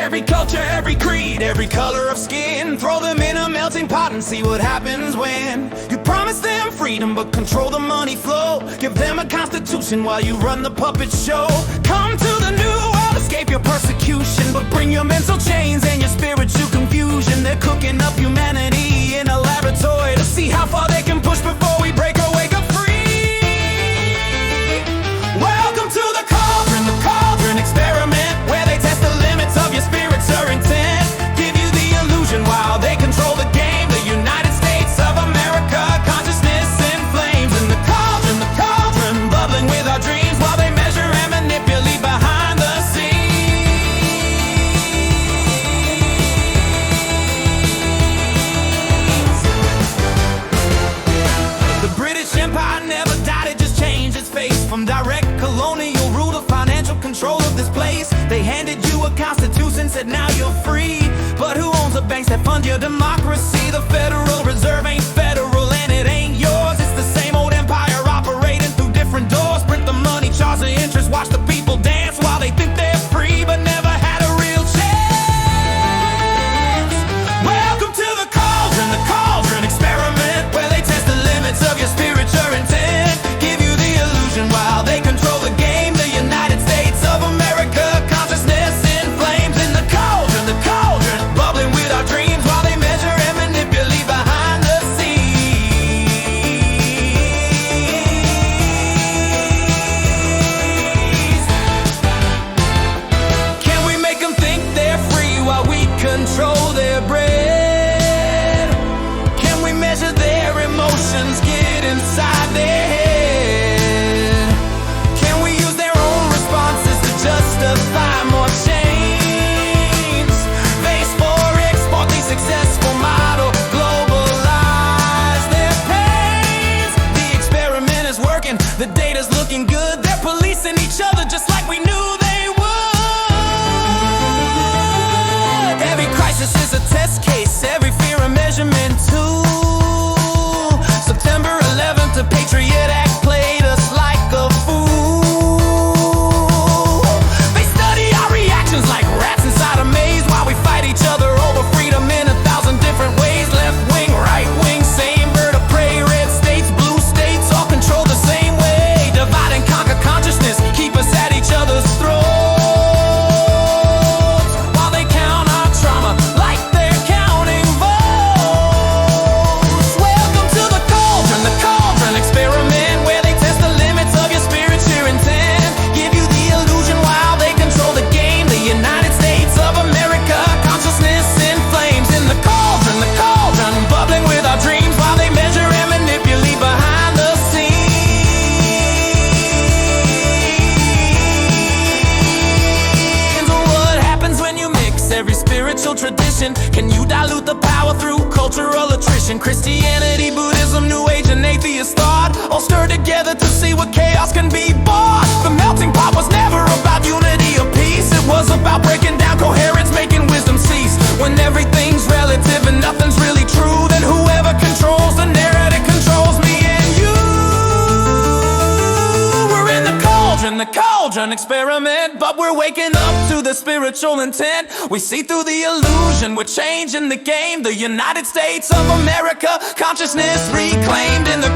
Every culture, every creed, every color of skin. Throw them in a melting pot and see what happens when you promise them freedom but control the money flow. Give them a constitution while you run the puppet show. Come to the new world, escape your persecution, but bring your mental chains and your spiritual confusion. They're cooking up humanity in a laboratory to see how far they can push before we break or wake up free. Welcome to the Cauldron Experiment, where they test the limits of your spirits or intent. Give you the illusion while they control the game. The United States of America, consciousness in flames. In the cauldron, bubbling with our dreams, while they measure and manipulate behind the scenes. The British Empire never died, it just changed its face. From direct colonial rule to financial control of this place. They handed you a constitution, said now you're free. But who owns the banks that fund your democracy? The Federal Reserve ain't federal and it ain't yours. It's the same old empire operating through different doors. Print the money, charge the interest, watch the people dance while they think they're free but never had a real chance. Welcome to the Cauldron Experiment, where they test the limits of your spiritual intent. Give you the illusion while they control the game. The United States of America, consciousness in flames. In the cauldron, bubbling with our dreams, while they measure and manipulate behind the scenes. Can we make them think they're free while we control their bread? Can we measure their emotions, get inside their head? Can we use their own responses to justify more chains? Base for export, the successful model, globalize their pains. The experiment is working, the data's looking good. They're policing each other just like we knew they would. Every crisis is a test case, every fear a measurement tool. September 11th, the Patriot Act played us like a fool. They study our reactions like rats inside a maze, while we fight each other over freedom in 1,000 different ways. Left wing, right wing, same bird of prey. Red states, blue states, all control the same way. Divide and conquer consciousness, keep us at each other's throats, while they count our trauma like they're counting votes. Welcome to the Cauldron Experiment, where they test the limits of your spiritual intent. Give you the illusion while they control the game. The United States of America, consciousness in flames. In the cauldron, bubbling with our dreams, while they measure and manipulate behind the scenes. What happens when you mix every spiritual tradition? Can you dilute the power through cultural attrition? Christianity, Buddhism, New Age and atheist thought, all stirred together to see what chaos can be bought. The melting pot was never about unity or peace. It was about breaking down coherence, making wisdom cease. When everything's relative and nothing's really true, then whoever controls the narrative controls me and you. We're in the Cauldron Experiment, but we're waking up to the spiritual intent. We see through the illusion, we're changing the game. The United States of America, consciousness reclaimed. In the